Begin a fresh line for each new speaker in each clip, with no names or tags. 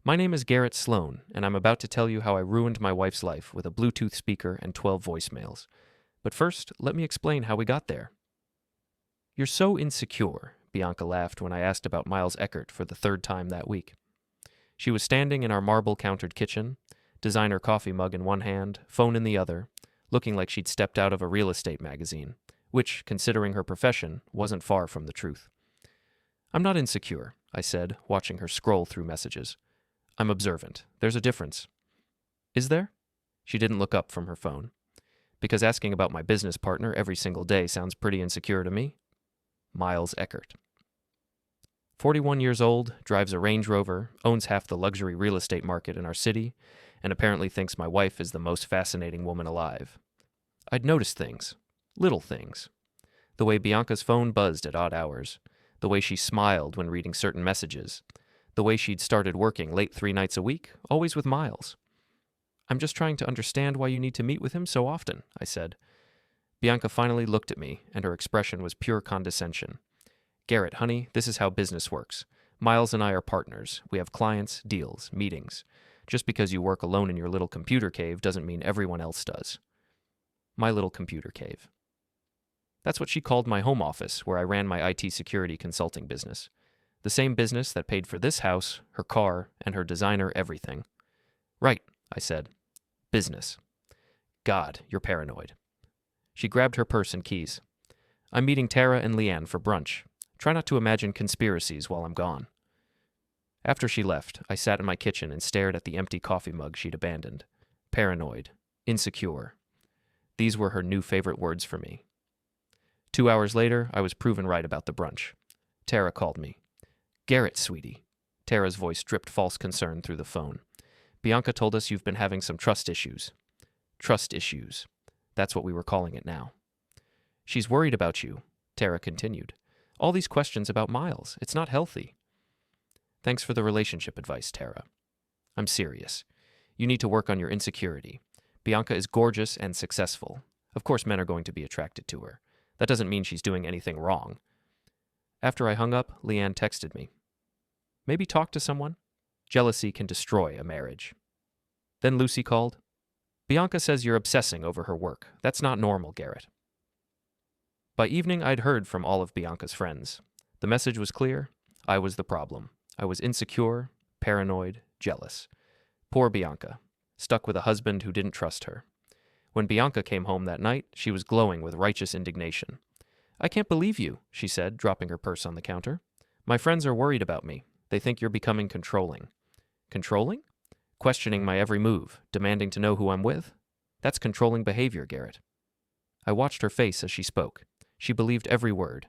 My name is Garrett Sloan, and I'm about to tell you how I ruined my wife's life with a Bluetooth speaker and 12 voicemails. But first, let me explain how we got there. You're so insecure, Bianca laughed when I asked about Miles Eckert for the third time that week. She was standing in our marble-countered kitchen, designer coffee mug in one hand, phone in the other, looking like she'd stepped out of a real estate magazine, which, considering her profession, wasn't far from the truth. I'm not insecure, I said, watching her scroll through messages. I'm observant. There's a difference. Is there? She didn't look up from her phone. Because asking about my business partner every single day sounds pretty insecure to me. Miles Eckert. 41 years old, drives a Range Rover, owns half the luxury real estate market in our city, and apparently thinks my wife is the most fascinating woman alive. I'd noticed things. Little things. The way Bianca's phone buzzed at odd hours. The way she smiled when reading certain messages. The way she'd started working late 3 nights a week, always with Miles. I'm just trying to understand why you need to meet with him so often, I said. Bianca finally looked at me, and her expression was pure condescension. Garrett, honey, this is how business works. Miles and I are partners. We have clients, deals, meetings. Just because you work alone in your little computer cave doesn't mean everyone else does. My little computer cave. That's what she called my home office, where I ran my IT security consulting business. The same business that paid for this house, her car, and her designer everything. Right, I said. Business. God, you're paranoid. She grabbed her purse and keys. I'm meeting Tara and Leanne for brunch. Try not to imagine conspiracies while I'm gone. After she left, I sat in my kitchen and stared at the empty coffee mug she'd abandoned. Paranoid. Insecure. These were her new favorite words for me. 2 hours later, I was proven right about the brunch. Tara called me. Garrett, sweetie. Tara's voice dripped false concern through the phone. Bianca told us you've been having some trust issues. Trust issues. That's what we were calling it now. She's worried about you, Tara continued. All these questions about Miles. It's not healthy. Thanks for the relationship advice, Tara. I'm serious. You need to work on your insecurity. Bianca is gorgeous and successful. Of course, men are going to be attracted to her. That doesn't mean she's doing anything wrong. After I hung up, Leanne texted me. Maybe talk to someone? Jealousy can destroy a marriage. Then Lucy called. Bianca says you're obsessing over her work. That's not normal, Garrett. By evening, I'd heard from all of Bianca's friends. The message was clear. I was the problem. I was insecure, paranoid, jealous. Poor Bianca, stuck with a husband who didn't trust her. When Bianca came home that night, she was glowing with righteous indignation. I can't believe you, she said, dropping her purse on the counter. My friends are worried about me. They think you're becoming controlling. Controlling? Questioning my every move, demanding to know who I'm with? That's controlling behavior, Garrett. I watched her face as she spoke. She believed every word.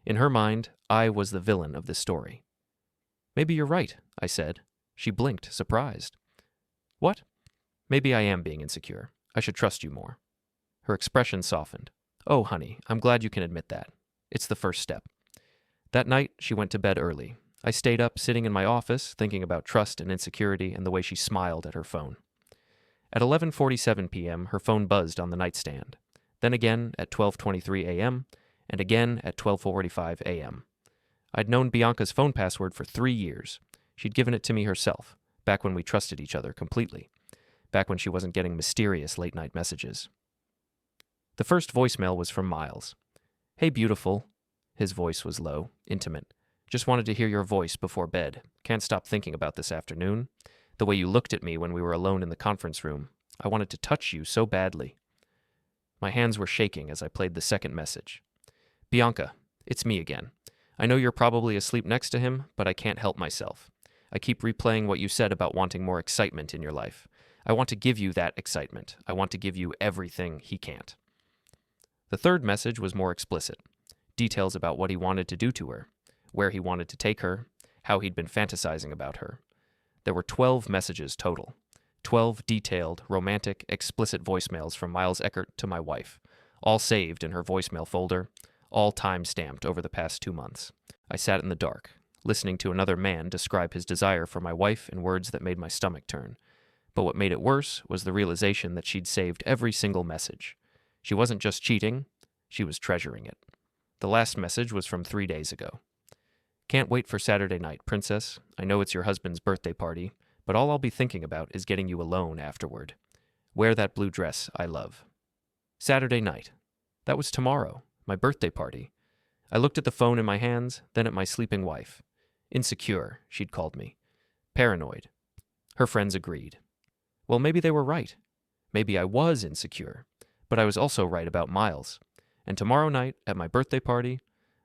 In her mind, I was the villain of this story. Maybe you're right, I said. She blinked, surprised. What? Maybe I am being insecure. I should trust you more. Her expression softened. Oh, honey, I'm glad you can admit that. It's the first step. That night, she went to bed early. I stayed up, sitting in my office, thinking about trust and insecurity and the way she smiled at her phone. At 11:47 p.m., her phone buzzed on the nightstand. Then again at 12:23 a.m., and again at 12:45 a.m. I'd known Bianca's phone password for 3 years. She'd given it to me herself, back when we trusted each other completely, back when she wasn't getting mysterious late-night messages. The first voicemail was from Miles. Hey, beautiful. His voice was low, intimate. Just wanted to hear your voice before bed. Can't stop thinking about this afternoon. The way you looked at me when we were alone in the conference room. I wanted to touch you so badly. My hands were shaking as I played the second message. Bianca, it's me again. I know you're probably asleep next to him, but I can't help myself. I keep replaying what you said about wanting more excitement in your life. I want to give you that excitement. I want to give you everything he can't. The third message was more explicit. Details about what he wanted to do to her, where he wanted to take her, how he'd been fantasizing about her. There were 12 messages total. 12 detailed, romantic, explicit voicemails from Miles Eckert to my wife, all saved in her voicemail folder, all time-stamped over the past 2 months. I sat in the dark, listening to another man describe his desire for my wife in words that made my stomach turn. But what made it worse was the realization that she'd saved every single message. She wasn't just cheating, she was treasuring it. The last message was from 3 days ago. Can't wait for Saturday night, princess. I know it's your husband's birthday party, but all I'll be thinking about is getting you alone afterward. Wear that blue dress I love. Saturday night. That was tomorrow, my birthday party. I looked at the phone in my hands, then at my sleeping wife. Insecure, she'd called me. Paranoid. Her friends agreed. Well, maybe they were right. Maybe I was insecure, but I was also right about Miles. And tomorrow night, at my birthday party,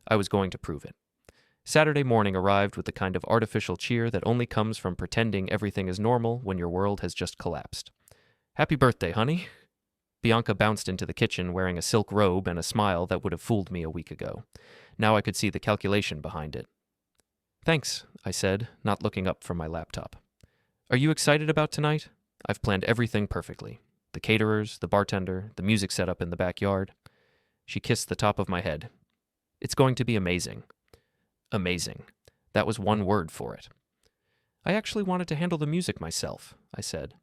I was going to prove it. Saturday morning arrived with the kind of artificial cheer that only comes from pretending everything is normal when your world has just collapsed. Happy birthday, honey. Bianca bounced into the kitchen wearing a silk robe and a smile that would have fooled me a week ago. Now I could see the calculation behind it. Thanks, I said, not looking up from my laptop. Are you excited about tonight? I've planned everything perfectly. The caterers, the bartender, the music setup in the backyard. She kissed the top of my head. It's going to be amazing. Amazing. That was one word for it. I actually wanted to handle the music myself, I said.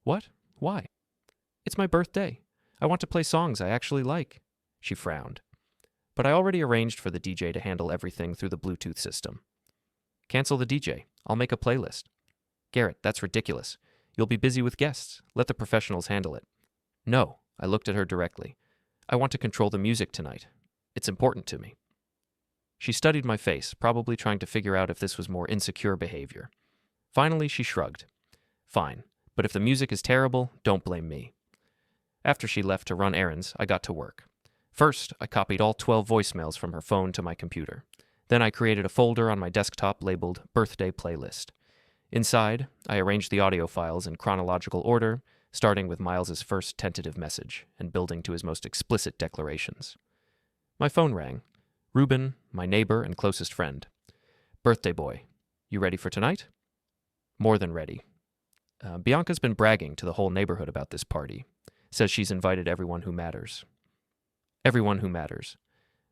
What? Why? It's my birthday. I want to play songs I actually like. She frowned. But I already arranged for the DJ to handle everything through the Bluetooth system. Cancel the DJ. I'll make a playlist. Garrett, that's ridiculous. You'll be busy with guests. Let the professionals handle it. No, I looked at her directly. I want to control the music tonight. It's important to me. She studied my face, probably trying to figure out if this was more insecure behavior. Finally, she shrugged. Fine, but if the music is terrible, don't blame me. After she left to run errands, I got to work. First, I copied all 12 voicemails from her phone to my computer. Then I created a folder on my desktop labeled Birthday Playlist. Inside, I arranged the audio files in chronological order, starting with Miles's first tentative message and building to his most explicit declarations. My phone rang. Ruben, my neighbor and closest friend. Birthday boy, you ready for tonight? More than ready. Bianca's been bragging to the whole neighborhood about this party. Says she's invited everyone who matters. Everyone who matters.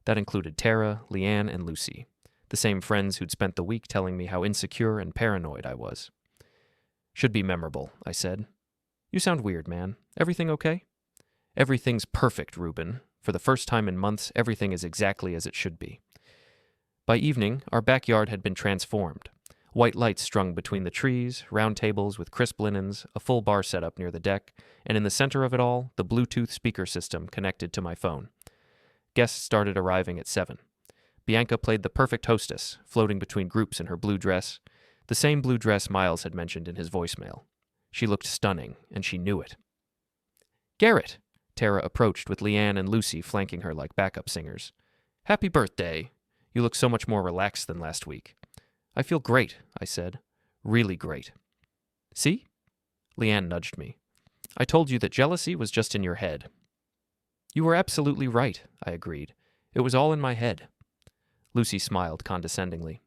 That included Tara, Leanne, and Lucy, the same friends who'd spent the week telling me how insecure and paranoid I was. Should be memorable, I said. You sound weird, man. Everything okay? Everything's perfect, Ruben. For the first time in months, everything is exactly as it should be. By evening, our backyard had been transformed. White lights strung between the trees, round tables with crisp linens, a full bar set up near the deck, and in the center of it all, the Bluetooth speaker system connected to my phone. Guests started arriving at 7. Bianca played the perfect hostess, floating between groups in her blue dress, the same blue dress Miles had mentioned in his voicemail. She looked stunning, and she knew it. Garrett! Tara approached with Leanne and Lucy flanking her like backup singers. Happy birthday! You look so much more relaxed than last week. I feel great, I said. Really great. See? Leanne nudged me. I told you that jealousy was just in your head. You were absolutely right, I agreed. It was all in my head. Lucy smiled condescendingly.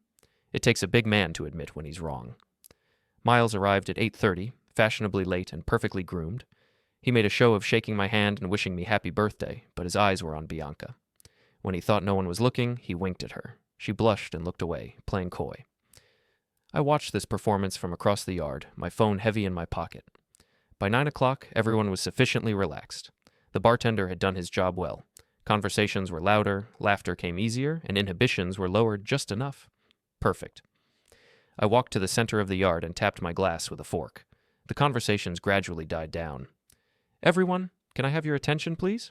It takes a big man to admit when he's wrong. Miles arrived at 8:30, fashionably late and perfectly groomed. He made a show of shaking my hand and wishing me happy birthday, but his eyes were on Bianca. When he thought no one was looking, he winked at her. She blushed and looked away, playing coy. I watched this performance from across the yard, my phone heavy in my pocket. By 9 o'clock, everyone was sufficiently relaxed. The bartender had done his job well. Conversations were louder, laughter came easier, and inhibitions were lowered just enough. Perfect. I walked to the center of the yard and tapped my glass with a fork. The conversations gradually died down. Everyone, can I have your attention, please?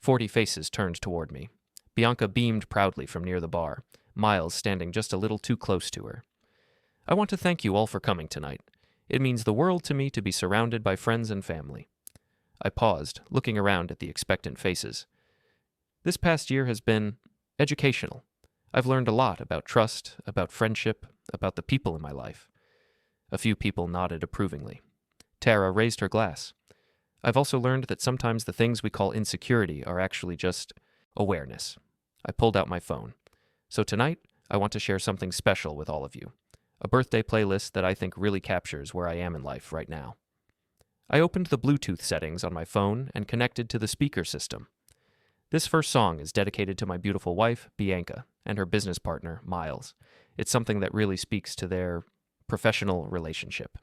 40 faces turned toward me. Bianca beamed proudly from near the bar, Miles standing just a little too close to her. I want to thank you all for coming tonight. It means the world to me to be surrounded by friends and family. I paused, looking around at the expectant faces. This past year has been educational. I've learned a lot about trust, about friendship, about the people in my life. A few people nodded approvingly. Tara raised her glass. I've also learned that sometimes the things we call insecurity are actually just awareness. I pulled out my phone. So tonight, I want to share something special with all of you. A birthday playlist that I think really captures where I am in life right now. I opened the Bluetooth settings on my phone and connected to the speaker system. This first song is dedicated to my beautiful wife, Bianca, and her business partner, Miles. It's something that really speaks to their professional relationship.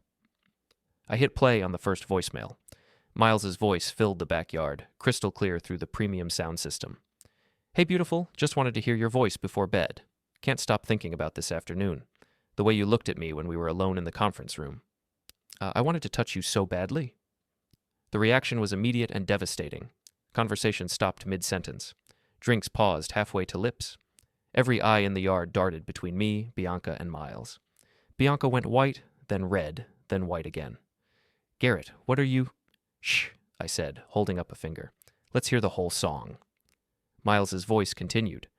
I hit play on the first voicemail. Miles's voice filled the backyard, crystal clear through the premium sound system. Hey, beautiful, just wanted to hear your voice before bed. Can't stop thinking about this afternoon. The way you looked at me when we were alone in the conference room. I wanted to touch you so badly." The reaction was immediate and devastating. Conversation stopped mid-sentence. Drinks paused halfway to lips. Every eye in the yard darted between me, Bianca, and Miles. Bianca went white, then red, then white again. "Garrett, what are you—" "Shh," I said, holding up a finger. "Let's hear the whole song." Miles's voice continued.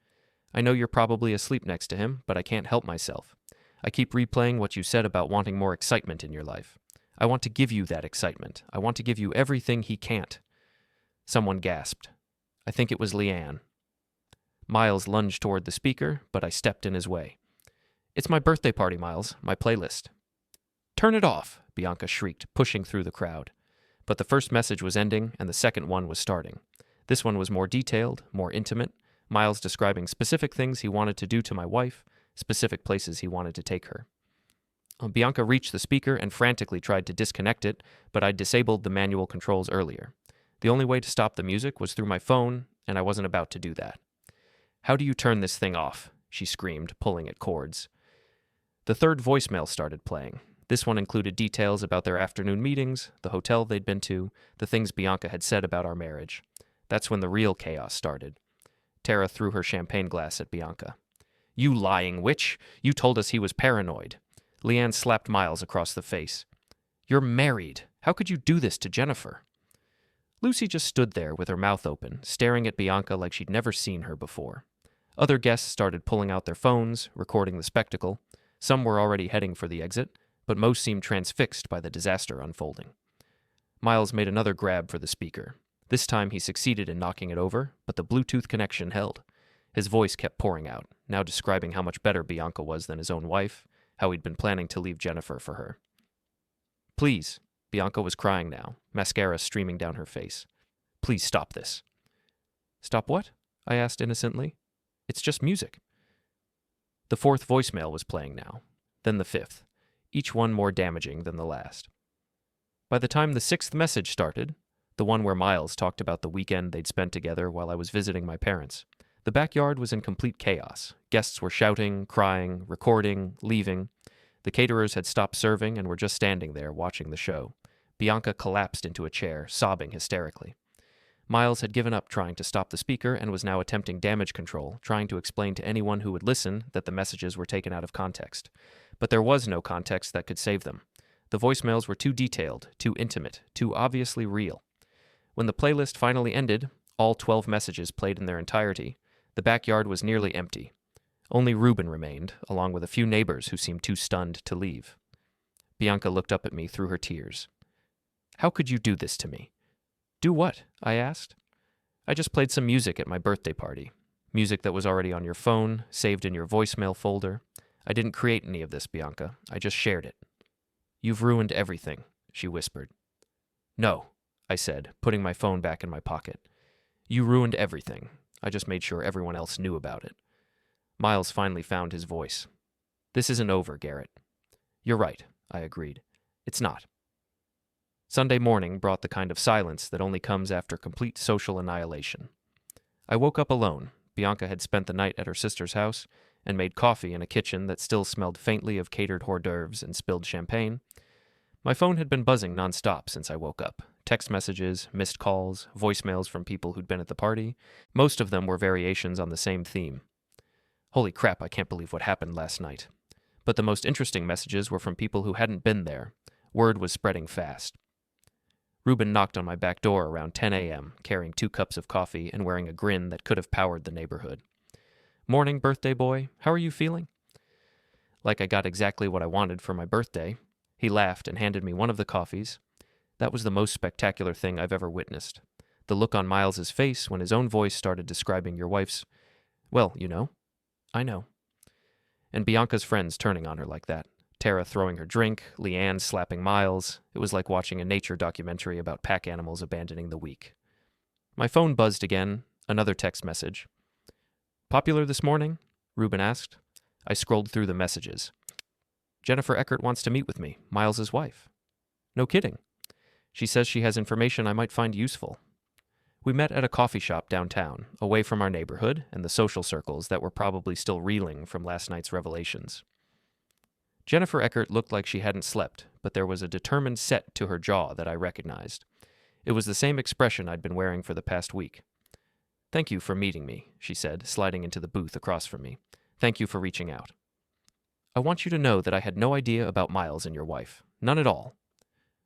"I know you're probably asleep next to him, but I can't help myself. I keep replaying what you said about wanting more excitement in your life. I want to give you that excitement. I want to give you everything he can't." Someone gasped. I think it was Leanne. Miles lunged toward the speaker, but I stepped in his way. "It's my birthday party, Miles, my playlist." "Turn it off," Bianca shrieked, pushing through the crowd. But the first message was ending, and the second one was starting. This one was more detailed, more intimate, Miles describing specific things he wanted to do to my wife, specific places he wanted to take her. Bianca reached the speaker and frantically tried to disconnect it, but I'd disabled the manual controls earlier. The only way to stop the music was through my phone, and I wasn't about to do that. "How do you turn this thing off?" she screamed, pulling at cords. The third voicemail started playing. This one included details about their afternoon meetings, the hotel they'd been to, the things Bianca had said about our marriage. That's when the real chaos started. Tara threw her champagne glass at Bianca. "You lying witch! You told us he was paranoid." Leanne slapped Miles across the face. "You're married. How could you do this to Jennifer?" Lucy just stood there with her mouth open, staring at Bianca like she'd never seen her before. Other guests started pulling out their phones, recording the spectacle. Some were already heading for the exit, but most seemed transfixed by the disaster unfolding. Miles made another grab for the speaker. This time he succeeded in knocking it over, but the Bluetooth connection held. His voice kept pouring out, now describing how much better Bianca was than his own wife, how he'd been planning to leave Jennifer for her. "Please," Bianca was crying now, mascara streaming down her face. "Please stop this." "Stop what?" I asked innocently. "It's just music." The fourth voicemail was playing now, then the fifth, each one more damaging than the last. By the time the sixth message started, the one where Miles talked about the weekend they'd spent together while I was visiting my parents, the backyard was in complete chaos. Guests were shouting, crying, recording, leaving. The caterers had stopped serving and were just standing there watching the show. Bianca collapsed into a chair, sobbing hysterically. Miles had given up trying to stop the speaker and was now attempting damage control, trying to explain to anyone who would listen that the messages were taken out of context. But there was no context that could save them. The voicemails were too detailed, too intimate, too obviously real. When the playlist finally ended, all 12 messages played in their entirety, the backyard was nearly empty. Only Reuben remained, along with a few neighbors who seemed too stunned to leave. Bianca looked up at me through her tears. "How could you do this to me?" "Do what?" I asked. "I just played some music at my birthday party. Music that was already on your phone, saved in your voicemail folder. I didn't create any of this, Bianca. I just shared it." "You've ruined everything," she whispered. "No," I said, putting my phone back in my pocket. "You ruined everything. I just made sure everyone else knew about it." Miles finally found his voice. "This isn't over, Garrett." "You're right," I agreed. "It's not." Sunday morning brought the kind of silence that only comes after complete social annihilation. I woke up alone. Bianca had spent the night at her sister's house and made coffee in a kitchen that still smelled faintly of catered hors d'oeuvres and spilled champagne. My phone had been buzzing nonstop since I woke up. Text messages, missed calls, voicemails from people who'd been at the party. Most of them were variations on the same theme. Holy crap, I can't believe what happened last night. But the most interesting messages were from people who hadn't been there. Word was spreading fast. Reuben knocked on my back door around 10 a.m., carrying 2 cups of coffee and wearing a grin that could have powered the neighborhood. "Morning, birthday boy. How are you feeling?" Like I got exactly what I wanted for my birthday. He laughed and handed me one of the coffees. That was the most spectacular thing I've ever witnessed. The look on Miles's face when his own voice started describing your wife's, well, you know. I know. And Bianca's friends turning on her like that. Tara throwing her drink, Leanne slapping Miles. It was like watching a nature documentary about pack animals abandoning the weak. My phone buzzed again, another text message. "Popular this morning?" Reuben asked. I scrolled through the messages. "Jennifer Eckert wants to meet with me, Miles's wife." "No kidding. She says she has information I might find useful." We met at a coffee shop downtown, away from our neighborhood and the social circles that were probably still reeling from last night's revelations. Jennifer Eckert looked like she hadn't slept, but there was a determined set to her jaw that I recognized. It was the same expression I'd been wearing for the past week. "Thank you for meeting me," she said, sliding into the booth across from me. "Thank you for reaching out. I want you to know that I had no idea about Miles and your wife. None at all."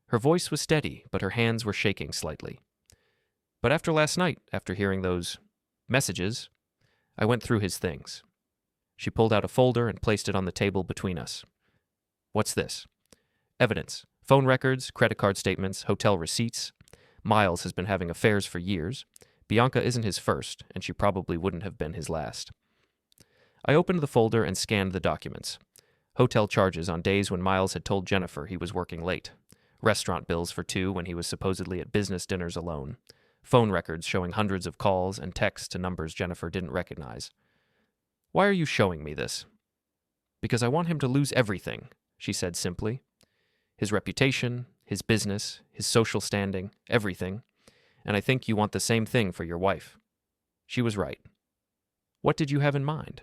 Her voice was steady, but her hands were shaking slightly. "But after last night, after hearing those messages, I went through his things." She pulled out a folder and placed it on the table between us. "What's this?" "Evidence. Phone records, credit card statements, hotel receipts. Miles has been having affairs for years. Bianca isn't his first, and she probably wouldn't have been his last." I opened the folder and scanned the documents. Hotel charges on days when Miles had told Jennifer he was working late. Restaurant bills for two when he was supposedly at business dinners alone. Phone records showing hundreds of calls and texts to numbers Jennifer didn't recognize. "Why are you showing me this?" "Because I want him to lose everything," she said simply. "His reputation, his business, his social standing, everything. And I think you want the same thing for your wife." She was right. "What did you have in mind?"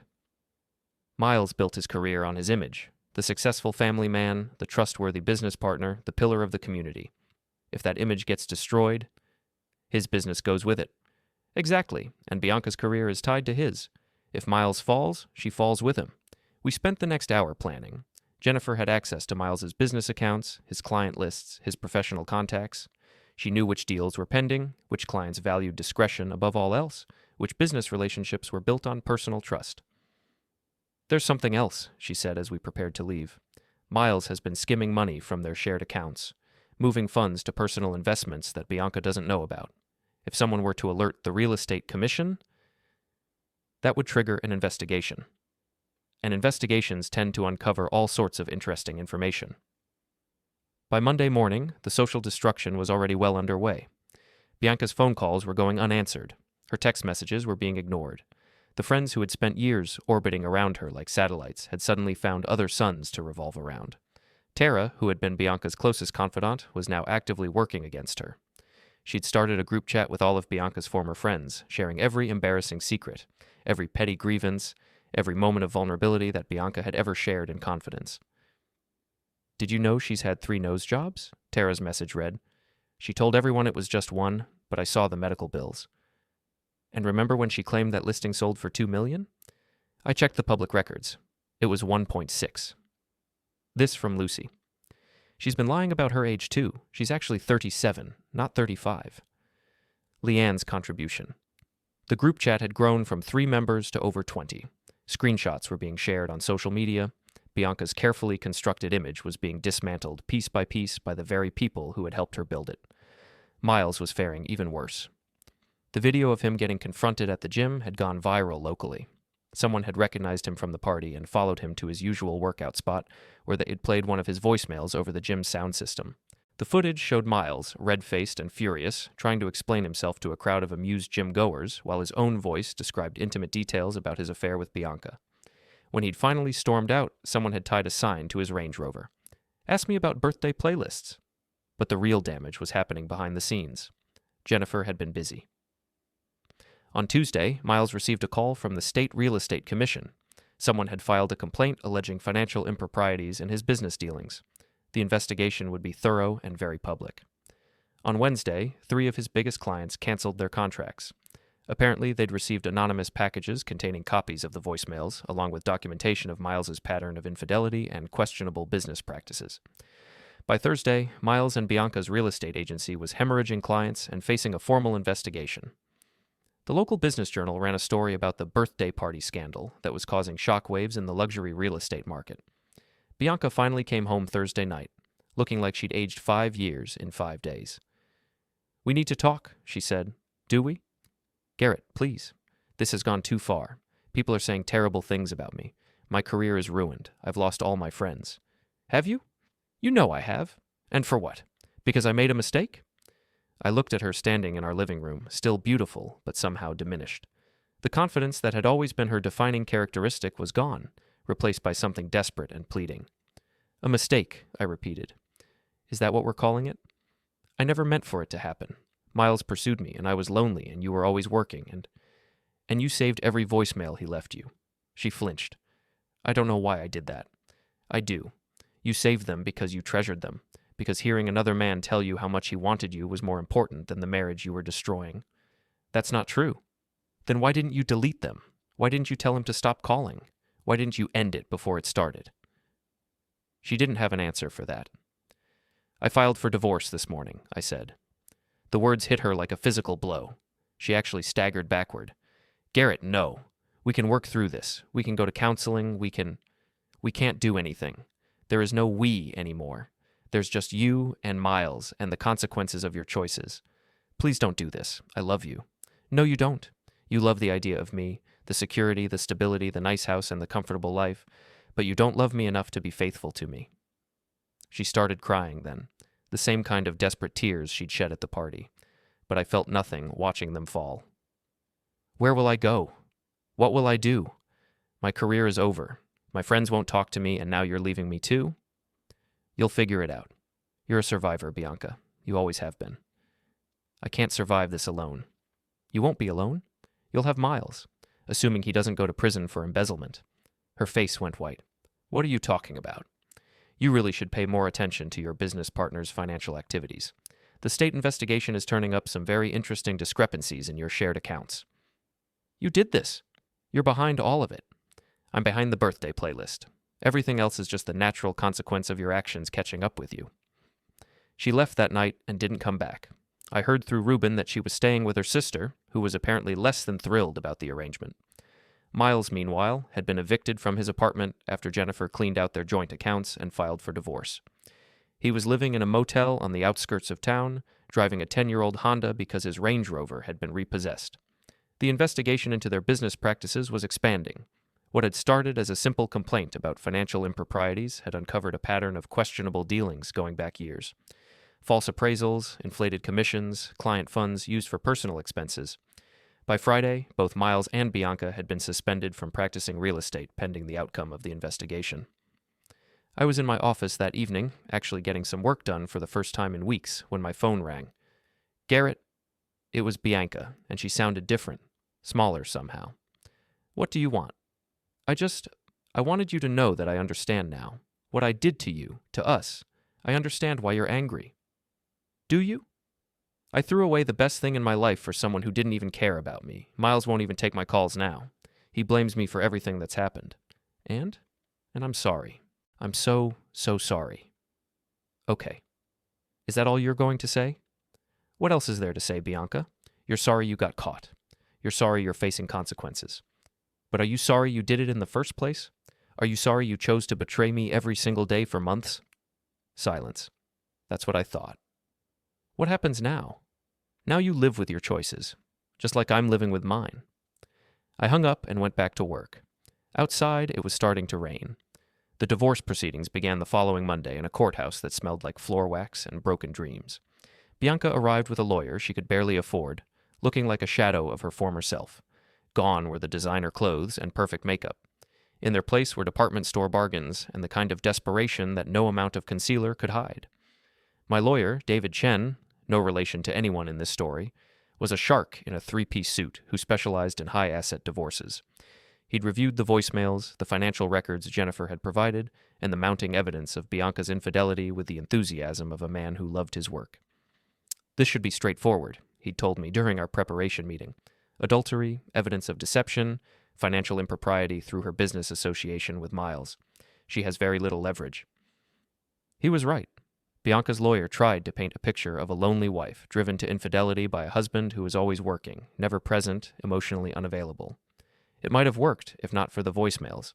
Miles built his career on his image, the successful family man, the trustworthy business partner, the pillar of the community. If that image gets destroyed, his business goes with it. Exactly, and Bianca's career is tied to his. If Miles falls, she falls with him. We spent the next hour planning. Jennifer had access to Miles's business accounts, his client lists, his professional contacts. She knew which deals were pending, which clients valued discretion above all else, which business relationships were built on personal trust. "There's something else," she said as we prepared to leave. "Miles has been skimming money from their shared accounts, moving funds to personal investments that Bianca doesn't know about. If someone were to alert the real estate commission, that would trigger an investigation. And investigations tend to uncover all sorts of interesting information." By Monday morning, the social destruction was already well underway. Bianca's phone calls were going unanswered. Her text messages were being ignored. The friends who had spent years orbiting around her like satellites had suddenly found other suns to revolve around. Tara, who had been Bianca's closest confidant, was now actively working against her. She'd started a group chat with all of Bianca's former friends, sharing every embarrassing secret, every petty grievance, every moment of vulnerability that Bianca had ever shared in confidence. "Did you know she's had 3 nose jobs?" Tara's message read. "She told everyone it was just one, but I saw the medical bills. And remember when she claimed that listing sold for $2 million? I checked the public records. It was 1.6. This from Lucy. "She's been lying about her age too. She's actually 37, not 35. Leanne's contribution. The group chat had grown from 3 members to over 20. Screenshots were being shared on social media. Bianca's carefully constructed image was being dismantled piece by the very people who had helped her build it. Miles was faring even worse. The video of him getting confronted at the gym had gone viral locally. Someone had recognized him from the party and followed him to his usual workout spot, where they had played one of his voicemails over the gym sound system. The footage showed Miles, red-faced and furious, trying to explain himself to a crowd of amused gym-goers, while his own voice described intimate details about his affair with Bianca. When he'd finally stormed out, someone had tied a sign to his Range Rover. "Ask me about birthday playlists." But the real damage was happening behind the scenes. Jennifer had been busy. On Tuesday, Miles received a call from the State Real Estate Commission. Someone had filed a complaint alleging financial improprieties in his business dealings. The investigation would be thorough and very public. On Wednesday, 3 of his biggest clients canceled their contracts. Apparently, they'd received anonymous packages containing copies of the voicemails, along with documentation of Miles's pattern of infidelity and questionable business practices. By Thursday, Miles and Bianca's real estate agency was hemorrhaging clients and facing a formal investigation. The local business journal ran a story about the birthday party scandal that was causing shockwaves in the luxury real estate market. Bianca finally came home Thursday night, looking like she'd aged 5 years in 5 days. "We need to talk," she said. "Do we?" "Garrett, please. This has gone too far. People are saying terrible things about me. My career is ruined. I've lost all my friends." "Have you?" "You know I have. And for what? Because I made a mistake?" I looked at her standing in our living room, still beautiful, but somehow diminished. The confidence that had always been her defining characteristic was gone, replaced by something desperate and pleading. "A mistake," I repeated. "Is that what we're calling it? I never meant for it to happen. Miles pursued me, and I was lonely, and you were always working, and you saved every voicemail he left you." She flinched. "I don't know why I did that. I do. You saved them because you treasured them, because hearing another man tell you how much he wanted you was more important than the marriage you were destroying. That's not true. Then why didn't you delete them? Why didn't you tell him to stop calling? Why didn't you end it before it started? She didn't have an answer for that. I filed for divorce this morning, I said. The words hit her like a physical blow. She actually staggered backward. Garrett, no. We can work through this. We can go to counseling. We can't do anything. There is no we anymore. There's just you and Miles and the consequences of your choices. Please don't do this. I love you. No, you don't. You love the idea of me, the security, the stability, the nice house, and the comfortable life, but you don't love me enough to be faithful to me. She started crying then, the same kind of desperate tears she'd shed at the party, but I felt nothing watching them fall. Where will I go? What will I do? My career is over. My friends won't talk to me, and now you're leaving me too? You'll figure it out. You're a survivor, Bianca. You always have been. I can't survive this alone. You won't be alone. You'll have Miles, assuming he doesn't go to prison for embezzlement. Her face went white. What are you talking about? You really should pay more attention to your business partner's financial activities. The state investigation is turning up some very interesting discrepancies in your shared accounts. You did this. You're behind all of it. I'm behind the birthday playlist. Everything else is just the natural consequence of your actions catching up with you. She left that night and didn't come back. I heard through Reuben that she was staying with her sister, who was apparently less than thrilled about the arrangement. Miles, meanwhile, had been evicted from his apartment after Jennifer cleaned out their joint accounts and filed for divorce. He was living in a motel on the outskirts of town, driving a 10-year-old Honda because his Range Rover had been repossessed. The investigation into their business practices was expanding. What had started as a simple complaint about financial improprieties had uncovered a pattern of questionable dealings going back years. False appraisals, inflated commissions, client funds used for personal expenses. By Friday, both Miles and Bianca had been suspended from practicing real estate pending the outcome of the investigation. I was in my office that evening, actually getting some work done for the first time in weeks, when my phone rang. Garrett, it was Bianca, and she sounded different, smaller somehow. What do you want? I wanted you to know that I understand now. What I did to you, to us. I understand why you're angry. Do you? I threw away the best thing in my life for someone who didn't even care about me. Miles won't even take my calls now. He blames me for everything that's happened. And I'm sorry. I'm so sorry. Okay. Is that all you're going to say? What else is there to say, Bianca? You're sorry you got caught. You're sorry you're facing consequences. But are you sorry you did it in the first place? Are you sorry you chose to betray me every single day for months? Silence. That's what I thought. What happens now? Now you live with your choices, just like I'm living with mine. I hung up and went back to work. Outside, it was starting to rain. The divorce proceedings began the following Monday in a courthouse that smelled like floor wax and broken dreams. Bianca arrived with a lawyer she could barely afford, looking like a shadow of her former self. Gone were the designer clothes and perfect makeup. In their place were department store bargains and the kind of desperation that no amount of concealer could hide. My lawyer, David Chen, no relation to anyone in this story, was a shark in a three-piece suit who specialized in high-asset divorces. He'd reviewed the voicemails, the financial records Jennifer had provided, and the mounting evidence of Bianca's infidelity with the enthusiasm of a man who loved his work. This should be straightforward, he'd told me during our preparation meeting. Adultery, evidence of deception, financial impropriety through her business association with Miles. She has very little leverage. He was right. Bianca's lawyer tried to paint a picture of a lonely wife, driven to infidelity by a husband who was always working, never present, emotionally unavailable. It might have worked, if not for the voicemails.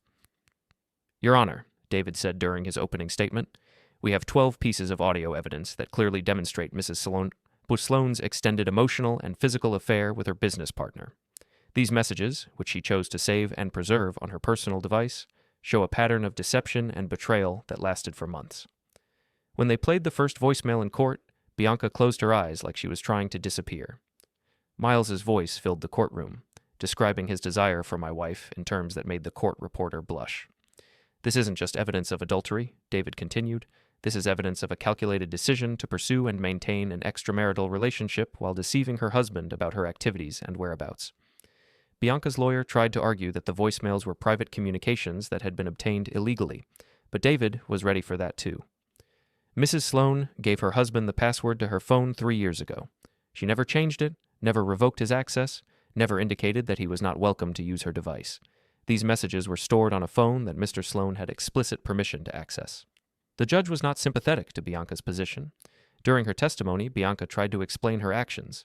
Your Honor, David said during his opening statement, we have 12 pieces of audio evidence that clearly demonstrate Mrs. Sloan's extended emotional and physical affair with her business partner. These messages, which she chose to save and preserve on her personal device, show a pattern of deception and betrayal that lasted for months. When they played the first voicemail in court, Bianca closed her eyes like she was trying to disappear. Miles's voice filled the courtroom, describing his desire for my wife in terms that made the court reporter blush. This isn't just evidence of adultery, David continued. This is evidence of a calculated decision to pursue and maintain an extramarital relationship while deceiving her husband about her activities and whereabouts. Bianca's lawyer tried to argue that the voicemails were private communications that had been obtained illegally, But David was ready for that too. Mrs. Sloan gave her husband the password to her phone 3 years ago. She never changed it, never revoked his access, never indicated that he was not welcome to use her device. These messages were stored on a phone that Mr. Sloan had explicit permission to access. The judge was not sympathetic to Bianca's position. During her testimony, Bianca tried to explain her actions.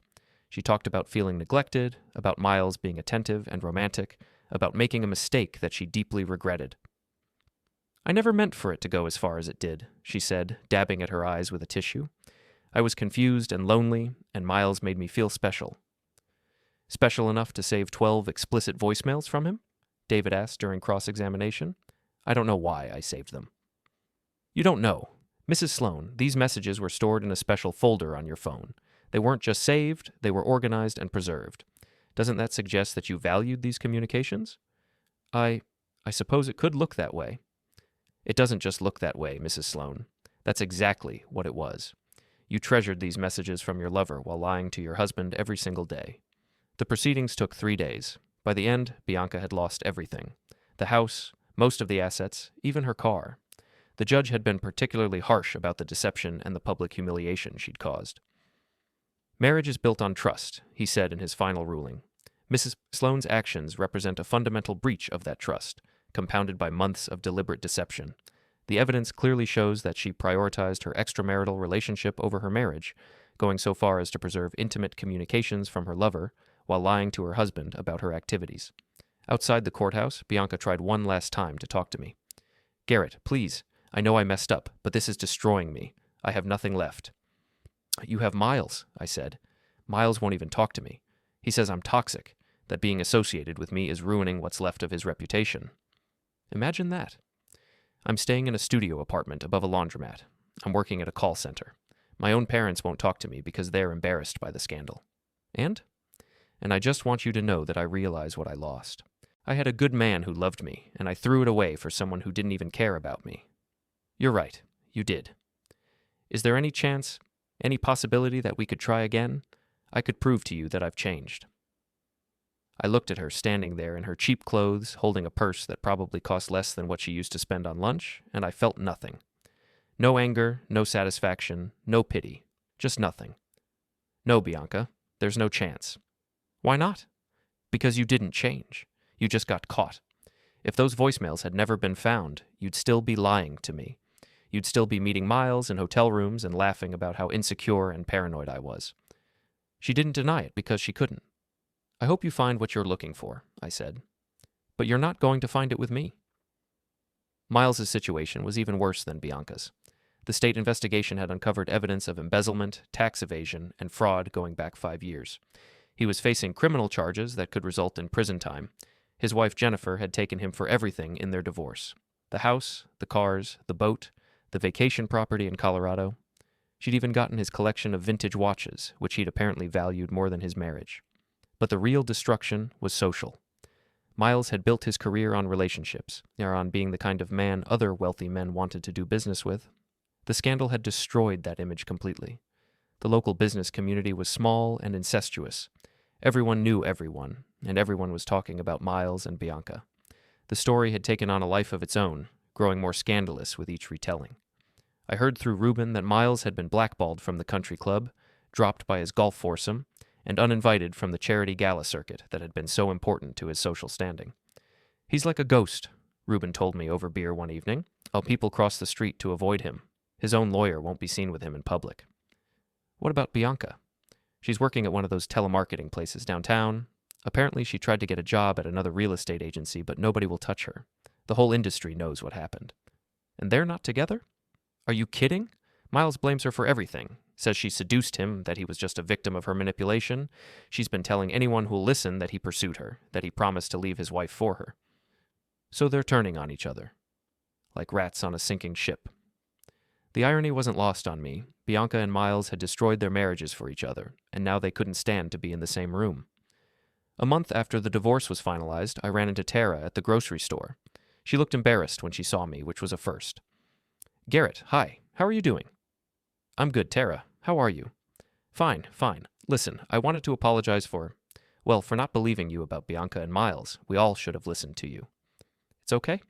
She talked about feeling neglected, about Miles being attentive and romantic, about making a mistake that she deeply regretted. "I never meant for it to go as far as it did," she said, dabbing at her eyes with a tissue. "I was confused and lonely, and Miles made me feel special." "Special enough to save 12 explicit voicemails from him?" David asked during cross-examination. "I don't know why I saved them." "You don't know. Mrs. Sloan, these messages were stored in a special folder on your phone. They weren't just saved, they were organized and preserved. Doesn't that suggest that you valued these communications?" I suppose it could look that way." "It doesn't just look that way, Mrs. Sloan. That's exactly what it was. You treasured these messages from your lover while lying to your husband every single day." The proceedings took 3 days. By the end, Bianca had lost everything. The house, most of the assets, even her car. The judge had been particularly harsh about the deception and the public humiliation she'd caused. "Marriage is built on trust," he said in his final ruling. "Mrs. Sloan's actions represent a fundamental breach of that trust, compounded by months of deliberate deception. The evidence clearly shows that she prioritized her extramarital relationship over her marriage, going so far as to preserve intimate communications from her lover while lying to her husband about her activities." Outside the courthouse, Bianca tried one last time to talk to me. "Garrett, please, I know I messed up, but this is destroying me. I have nothing left." "You have Miles," I said. "Miles won't even talk to me. He says I'm toxic, that being associated with me is ruining what's left of his reputation." Imagine that. "I'm staying in a studio apartment above a laundromat. I'm working at a call center. My own parents won't talk to me because they're embarrassed by the scandal. And I just want you to know that I realize what I lost. I had a good man who loved me, and I threw it away for someone who didn't even care about me." "You're right. You did. Is there any chance, any possibility that we could try again? I could prove to you that I've changed." I looked at her standing there in her cheap clothes, holding a purse that probably cost less than what she used to spend on lunch, and I felt nothing. No anger, no satisfaction, no pity, just nothing. "No, Bianca, there's no chance." "Why not?" "Because you didn't change. You just got caught. If those voicemails had never been found, you'd still be lying to me. You'd still be meeting Miles in hotel rooms and laughing about how insecure and paranoid I was." She didn't deny it because she couldn't. "I hope you find what you're looking for," I said. "But you're not going to find it with me." Miles's situation was even worse than Bianca's. The state investigation had uncovered evidence of embezzlement, tax evasion, and fraud going back 5 years. He was facing criminal charges that could result in prison time. His wife Jennifer had taken him for everything in their divorce: the house, the cars, the boat, the vacation property in Colorado. She'd even gotten his collection of vintage watches, which he'd apparently valued more than his marriage. But the real destruction was social. Miles had built his career on relationships, or on being the kind of man other wealthy men wanted to do business with. The scandal had destroyed that image completely. The local business community was small and incestuous. Everyone knew everyone, and everyone was talking about Miles and Bianca. The story had taken on a life of its own, growing more scandalous with each retelling. I heard through Reuben that Miles had been blackballed from the country club, dropped by his golf foursome, and uninvited from the charity gala circuit that had been so important to his social standing. "He's like a ghost," Reuben told me over beer one evening, while people crossed the street to avoid him. His own lawyer won't be seen with him in public. "What about Bianca?" "She's working at one of those telemarketing places downtown. Apparently she tried to get a job at another real estate agency, but nobody will touch her. The whole industry knows what happened." "And they're not together?" "Are you kidding? Miles blames her for everything. Says she seduced him, that he was just a victim of her manipulation. She's been telling anyone who'll listen that he pursued her, that he promised to leave his wife for her." So they're turning on each other, like rats on a sinking ship. The irony wasn't lost on me. Bianca and Miles had destroyed their marriages for each other, and now they couldn't stand to be in the same room. A month after the divorce was finalized, I ran into Tara at the grocery store. She looked embarrassed when she saw me, which was a first. "Garrett, hi. How are you doing?" "I'm good, Tara. How are you?" Fine. Listen, I wanted to apologize for not believing you about Bianca and Miles. We all should have listened to you." "It's okay?"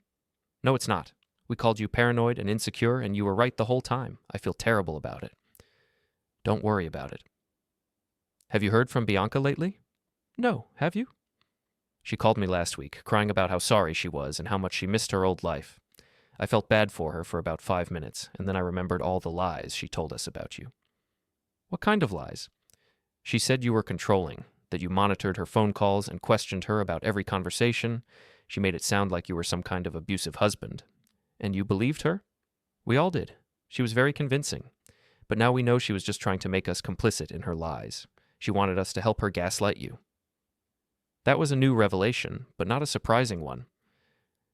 "No, it's not. We called you paranoid and insecure, and you were right the whole time. I feel terrible about it. Don't worry about it. Have you heard from Bianca lately? No, have you? She called me last week, crying about how sorry she was and how much she missed her old life. I felt bad for her for about 5 minutes, and then I remembered all the lies she told us about you. What kind of lies? She said you were controlling, that you monitored her phone calls and questioned her about every conversation. She made it sound like you were some kind of abusive husband. And you believed her? We all did. She was very convincing. But now we know she was just trying to make us complicit in her lies. She wanted us to help her gaslight you. That was a new revelation, but not a surprising one.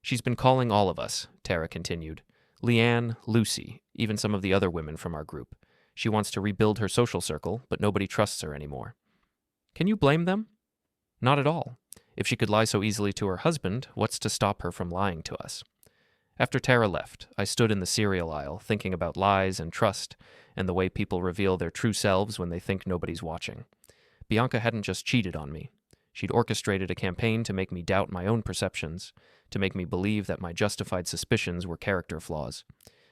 She's been calling all of us, Tara continued. Leanne, Lucy, even some of the other women from our group. She wants to rebuild her social circle, but nobody trusts her anymore. Can you blame them? Not at all. If she could lie so easily to her husband, what's to stop her from lying to us? After Tara left, I stood in the cereal aisle thinking about lies and trust and the way people reveal their true selves when they think nobody's watching. Bianca hadn't just cheated on me. She'd orchestrated a campaign to make me doubt my own perceptions, to make me believe that my justified suspicions were character flaws.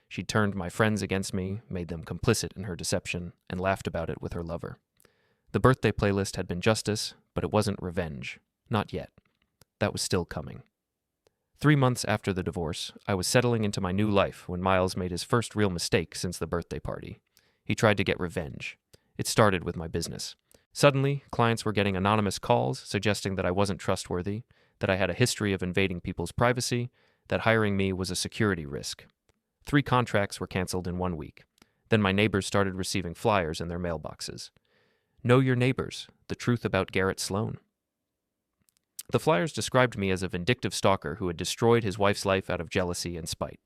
She'd turned my friends against me, made them complicit in her deception, and laughed about it with her lover. The birthday playlist had been justice, but it wasn't revenge. Not yet. That was still coming. 3 months after the divorce, I was settling into my new life when Miles made his first real mistake since the birthday party. He tried to get revenge. It started with my business. Suddenly, clients were getting anonymous calls suggesting that I wasn't trustworthy, that I had a history of invading people's privacy, that hiring me was a security risk. 3 contracts were canceled in 1 week. Then my neighbors started receiving flyers in their mailboxes. Know your neighbors, the truth about Garrett Sloan. The flyers described me as a vindictive stalker who had destroyed his wife's life out of jealousy and spite.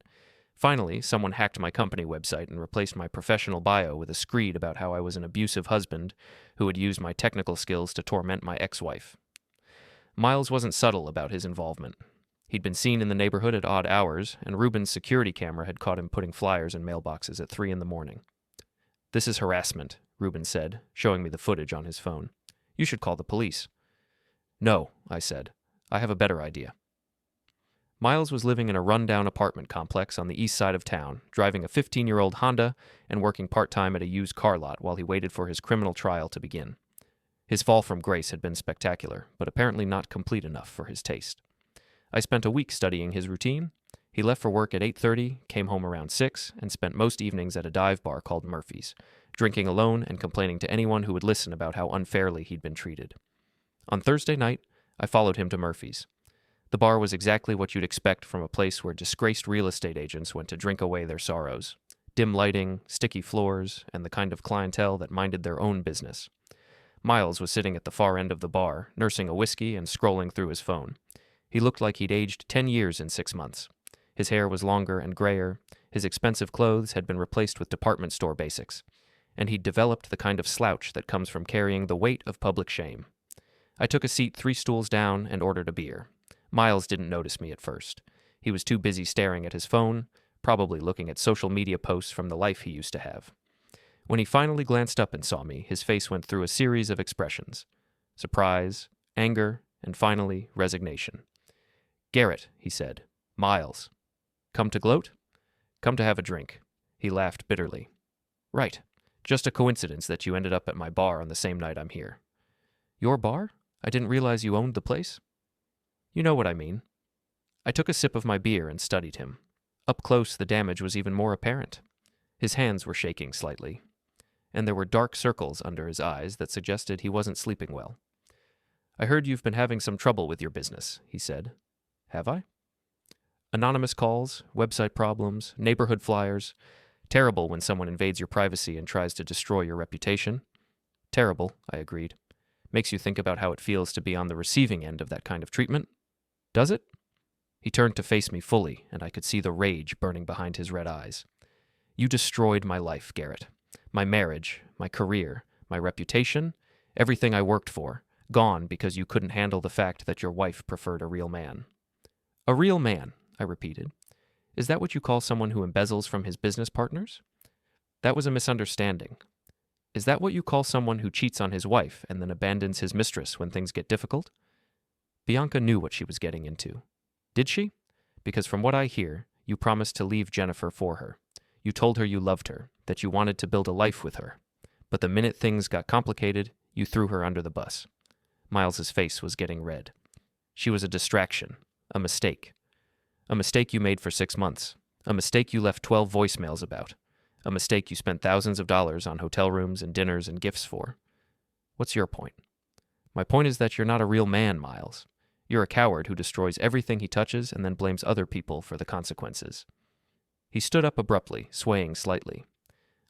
Finally, someone hacked my company website and replaced my professional bio with a screed about how I was an abusive husband who had used my technical skills to torment my ex-wife. Miles wasn't subtle about his involvement. He'd been seen in the neighborhood at odd hours, and Ruben's security camera had caught him putting flyers in mailboxes at 3 a.m. This is harassment, Ruben said, showing me the footage on his phone. You should call the police. No, I said. I have a better idea. Miles was living in a rundown apartment complex on the east side of town, driving a 15-year-old Honda and working part-time at a used car lot while he waited for his criminal trial to begin. His fall from grace had been spectacular, but apparently not complete enough for his taste. I spent a week studying his routine. He left for work at 8:30, came home around 6, and spent most evenings at a dive bar called Murphy's, drinking alone and complaining to anyone who would listen about how unfairly he'd been treated. On Thursday night, I followed him to Murphy's. The bar was exactly what you'd expect from a place where disgraced real estate agents went to drink away their sorrows. Dim lighting, sticky floors, and the kind of clientele that minded their own business. Miles was sitting at the far end of the bar, nursing a whiskey and scrolling through his phone. He looked like he'd aged 10 years in 6 months. His hair was longer and grayer, his expensive clothes had been replaced with department store basics, and he'd developed the kind of slouch that comes from carrying the weight of public shame. I took a seat 3 stools down and ordered a beer. Miles didn't notice me at first. He was too busy staring at his phone, probably looking at social media posts from the life he used to have. When he finally glanced up and saw me, his face went through a series of expressions. Surprise, anger, and finally, resignation. Garrett, he said. Miles. Come to gloat? Come to have a drink. He laughed bitterly. Right. Just a coincidence that you ended up at my bar on the same night I'm here. Your bar? I didn't realize you owned the place. You know what I mean. I took a sip of my beer and studied him. Up close, the damage was even more apparent. His hands were shaking slightly, and there were dark circles under his eyes that suggested he wasn't sleeping well. I heard you've been having some trouble with your business, he said. Have I? Anonymous calls, website problems, neighborhood flyers. Terrible when someone invades your privacy and tries to destroy your reputation. Terrible, I agreed. Makes you think about how it feels to be on the receiving end of that kind of treatment. Does it? He turned to face me fully, and I could see the rage burning behind his red eyes. You destroyed my life, Garrett. My marriage, my career, my reputation, everything I worked for, gone because you couldn't handle the fact that your wife preferred a real man. A real man, I repeated. Is that what you call someone who embezzles from his business partners? That was a misunderstanding. Is that what you call someone who cheats on his wife and then abandons his mistress when things get difficult? Bianca knew what she was getting into. Did she? Because from what I hear, You promised to leave Jennifer for her. You told her you loved her, that you wanted to build a life with her. But the minute things got complicated, you threw her under the bus. Miles's face was getting red. She was a distraction, a mistake. A mistake you made for 6 months. A mistake you left 12 voicemails about. A mistake you spent thousands of dollars on hotel rooms and dinners and gifts for. What's your point? My point is that you're not a real man, Miles. You're a coward who destroys everything he touches and then blames other people for the consequences. He stood up abruptly, swaying slightly.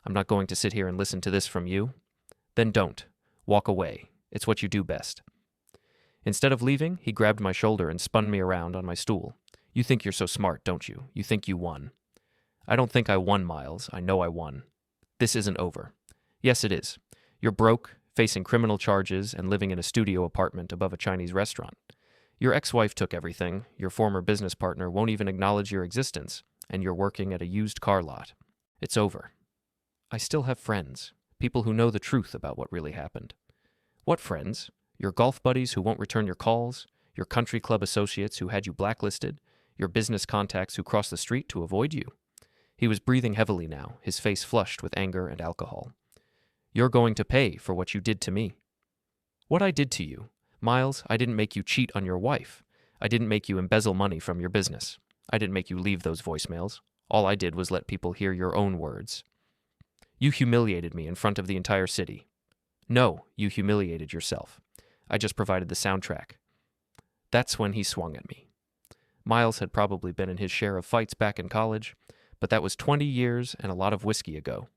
I'm not going to sit here and listen to this from you. Then don't. Walk away. It's what you do best. Instead of leaving, he grabbed my shoulder and spun me around on my stool. You think you're so smart, don't you? You think you won. I don't think I won, Miles. I know I won. This isn't over. Yes, it is. You're broke, facing criminal charges, and living in a studio apartment above a Chinese restaurant. Your ex-wife took everything, your former business partner won't even acknowledge your existence, and you're working at a used car lot. It's over. I still have friends, people who know the truth about what really happened. What friends? Your golf buddies who won't return your calls, your country club associates who had you blacklisted, your business contacts who crossed the street to avoid you. He was breathing heavily now, his face flushed with anger and alcohol. You're going to pay for what you did to me. What I did to you? Miles, I didn't make you cheat on your wife. I didn't make you embezzle money from your business. I didn't make you leave those voicemails. All I did was let people hear your own words. You humiliated me in front of the entire city. No, you humiliated yourself. I just provided the soundtrack. That's when he swung at me. Miles had probably been in his share of fights back in college, but that was 20 years and a lot of whiskey ago.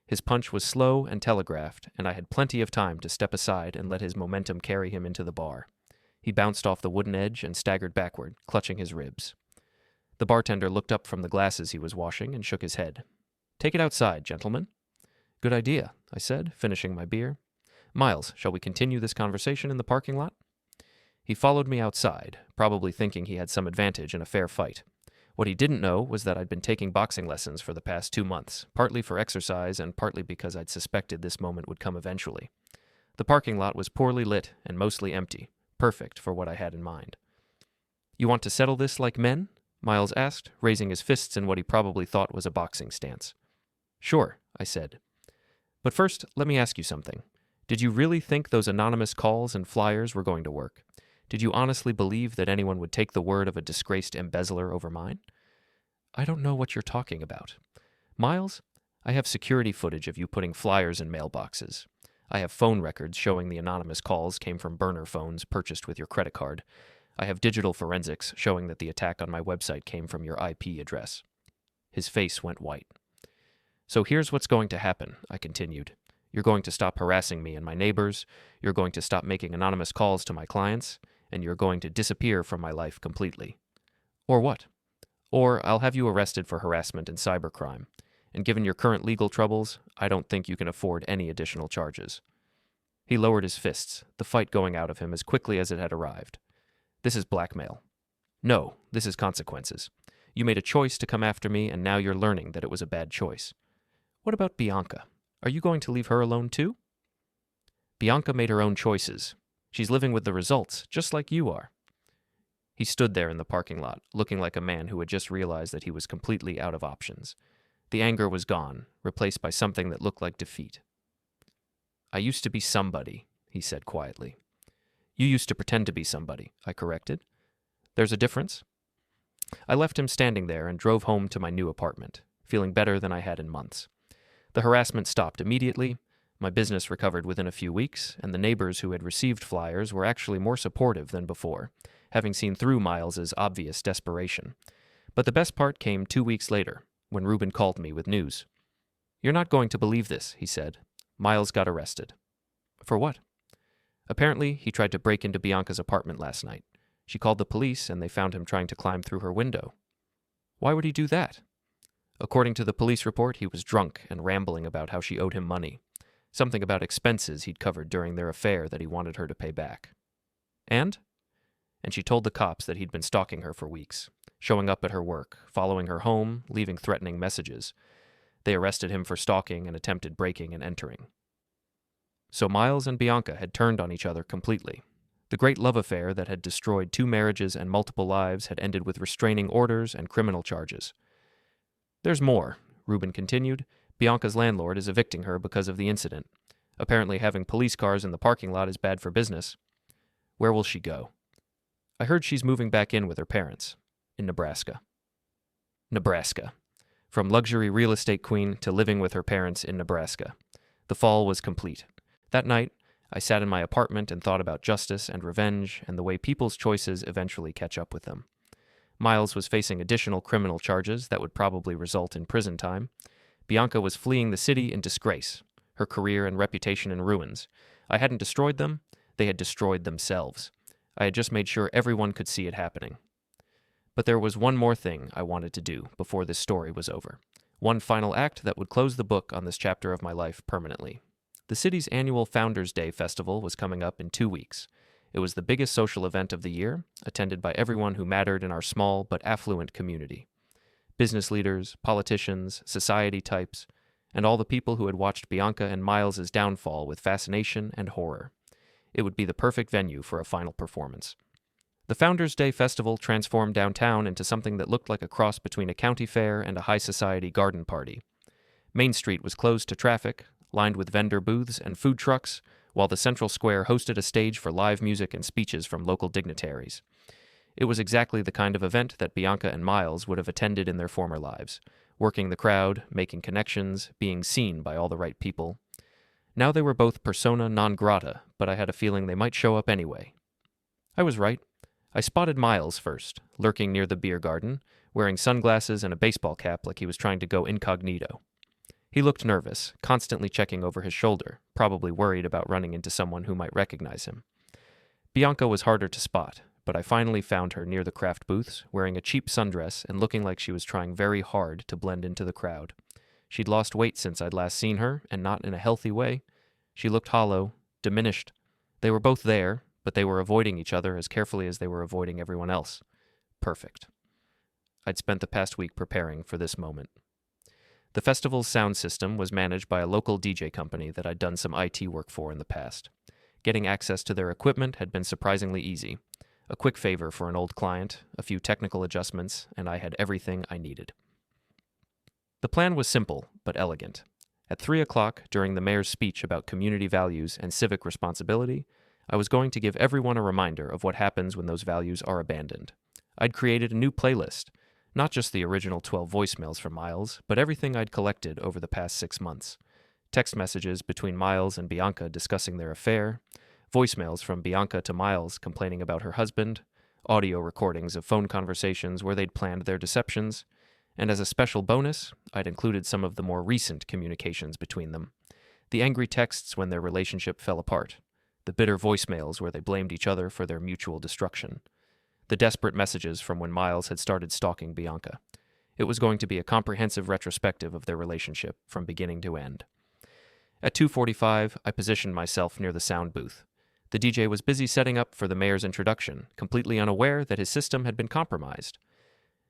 His punch was slow and telegraphed, and I had plenty of time to step aside and let his momentum carry him into the bar. He bounced off the wooden edge and staggered backward, clutching his ribs. The bartender looked up from the glasses he was washing and shook his head. Take it outside, gentlemen. Good idea, I said, finishing my beer. Miles, shall we continue this conversation in the parking lot? He followed me outside, probably thinking he had some advantage in a fair fight. What he didn't know was that I'd been taking boxing lessons for the past 2 months, partly for exercise and partly because I'd suspected this moment would come eventually. The parking lot was poorly lit and mostly empty, perfect for what I had in mind. You want to settle this like men? Miles asked, raising his fists in what he probably thought was a boxing stance. Sure, I said. But first, let me ask you something. Did you really think those anonymous calls and flyers were going to work? Did you honestly believe that anyone would take the word of a disgraced embezzler over mine? I don't know what you're talking about. Miles, I have security footage of you putting flyers in mailboxes. I have phone records showing the anonymous calls came from burner phones purchased with your credit card. I have digital forensics showing that the attack on my website came from your IP address. His face went white. So here's what's going to happen, I continued. You're going to stop harassing me and my neighbors, you're going to stop making anonymous calls to my clients, and you're going to disappear from my life completely. Or what? Or I'll have you arrested for harassment and cybercrime, and given your current legal troubles, I don't think you can afford any additional charges. He lowered his fists, the fight going out of him as quickly as it had arrived. This is blackmail. No, this is consequences. You made a choice to come after me, and now you're learning that it was a bad choice. What about Bianca? Are you going to leave her alone too? Bianca made her own choices. She's living with the results, just like you are. He stood there in the parking lot, looking like a man who had just realized that he was completely out of options. The anger was gone, replaced by something that looked like defeat. I used to be somebody, he said quietly. You used to pretend to be somebody, I corrected. There's a difference? I left him standing there and drove home to my new apartment, feeling better than I had in months. The harassment stopped immediately, my business recovered within a few weeks, and the neighbors who had received flyers were actually more supportive than before, having seen through Miles's obvious desperation. But the best part came 2 weeks later, when Ruben called me with news. You're not going to believe this, he said. Miles got arrested. For what? Apparently, he tried to break into Bianca's apartment last night. She called the police, and they found him trying to climb through her window. Why would he do that? According to the police report, he was drunk and rambling about how she owed him money. Something about expenses he'd covered during their affair that he wanted her to pay back. And she told the cops that he'd been stalking her for weeks, showing up at her work, following her home, leaving threatening messages. They arrested him for stalking and attempted breaking and entering. So Miles and Bianca had turned on each other completely. The great love affair that had destroyed 2 marriages and multiple lives had ended with restraining orders and criminal charges. "There's more," Reuben continued. "Bianca's landlord is evicting her because of the incident. Apparently having police cars in the parking lot is bad for business. Where will she go?" "I heard she's moving back in with her parents. In Nebraska." Nebraska. From luxury real estate queen to living with her parents in Nebraska. The fall was complete. That night, I sat in my apartment and thought about justice and revenge and the way people's choices eventually catch up with them. Miles was facing additional criminal charges that would probably result in prison time. Bianca was fleeing the city in disgrace, her career and reputation in ruins. I hadn't destroyed them, they had destroyed themselves. I had just made sure everyone could see it happening. But there was one more thing I wanted to do before this story was over. One final act that would close the book on this chapter of my life permanently. The city's annual Founders' Day festival was coming up in 2 weeks. It was the biggest social event of the year, attended by everyone who mattered in our small but affluent community. Business leaders, politicians, society types, and all the people who had watched Bianca and Miles's downfall with fascination and horror. It would be the perfect venue for a final performance. The Founders' Day festival transformed downtown into something that looked like a cross between a county fair and a high society garden party. Main Street was closed to traffic, lined with vendor booths and food trucks, while the central square hosted a stage for live music and speeches from local dignitaries. It was exactly the kind of event that Bianca and Miles would have attended in their former lives, working the crowd, making connections, being seen by all the right people. Now they were both persona non grata, but I had a feeling they might show up anyway. I was right. I spotted Miles first, lurking near the beer garden, wearing sunglasses and a baseball cap like he was trying to go incognito. He looked nervous, constantly checking over his shoulder, probably worried about running into someone who might recognize him. Bianca was harder to spot, but I finally found her near the craft booths, wearing a cheap sundress and looking like she was trying very hard to blend into the crowd. She'd lost weight since I'd last seen her, and not in a healthy way. She looked hollow, diminished. They were both there, but they were avoiding each other as carefully as they were avoiding everyone else. Perfect. I'd spent the past week preparing for this moment. The festival's sound system was managed by a local DJ company that I'd done some IT work for in the past. Getting access to their equipment had been surprisingly easy. A quick favor for an old client, a few technical adjustments, and I had everything I needed. The plan was simple, but elegant. At 3 o'clock, during the mayor's speech about community values and civic responsibility, I was going to give everyone a reminder of what happens when those values are abandoned. I'd created a new playlist, not just the original 12 voicemails from Miles, but everything I'd collected over the past 6 months. Text messages between Miles and Bianca discussing their affair, voicemails from Bianca to Miles complaining about her husband, audio recordings of phone conversations where they'd planned their deceptions, and as a special bonus, I'd included some of the more recent communications between them. The angry texts when their relationship fell apart, the bitter voicemails where they blamed each other for their mutual destruction, the desperate messages from when Miles had started stalking Bianca. It was going to be a comprehensive retrospective of their relationship from beginning to end. At 2:45, I positioned myself near the sound booth. The DJ was busy setting up for the mayor's introduction, completely unaware that his system had been compromised.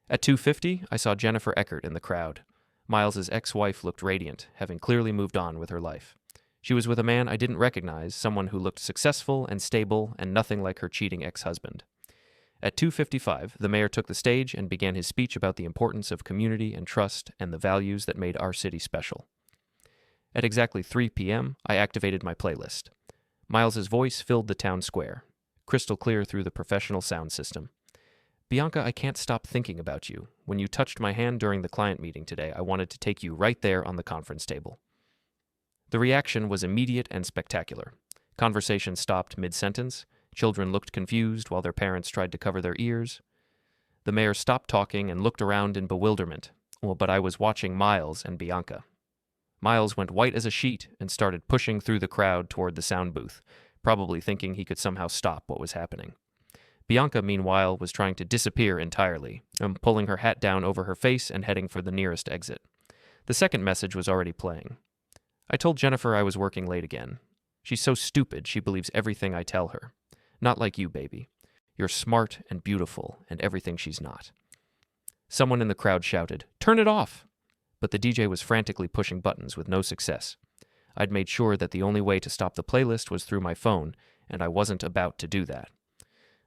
At 2:50, I saw Jennifer Eckert in the crowd. Miles's ex-wife looked radiant, having clearly moved on with her life. She was with a man I didn't recognize, someone who looked successful and stable and nothing like her cheating ex-husband. At 2:55, the mayor took the stage and began his speech about the importance of community and trust and the values that made our city special. At exactly 3 p.m., I activated my playlist. Miles's voice filled the town square, crystal clear through the professional sound system. "Bianca, I can't stop thinking about you. When you touched my hand during the client meeting today, I wanted to take you right there on the conference table." The reaction was immediate and spectacular. Conversation stopped mid-sentence. Children looked confused while their parents tried to cover their ears. The mayor stopped talking and looked around in bewilderment. But I was watching Miles and Bianca. Miles went white as a sheet and started pushing through the crowd toward the sound booth, probably thinking he could somehow stop what was happening. Bianca, meanwhile, was trying to disappear entirely, pulling her hat down over her face and heading for the nearest exit. The second message was already playing. "I told Jennifer I was working late again. She's so stupid she believes everything I tell her. Not like you, baby. You're smart and beautiful and everything she's not." Someone in the crowd shouted, "Turn it off!" But the DJ was frantically pushing buttons with no success. I'd made sure that the only way to stop the playlist was through my phone, and I wasn't about to do that.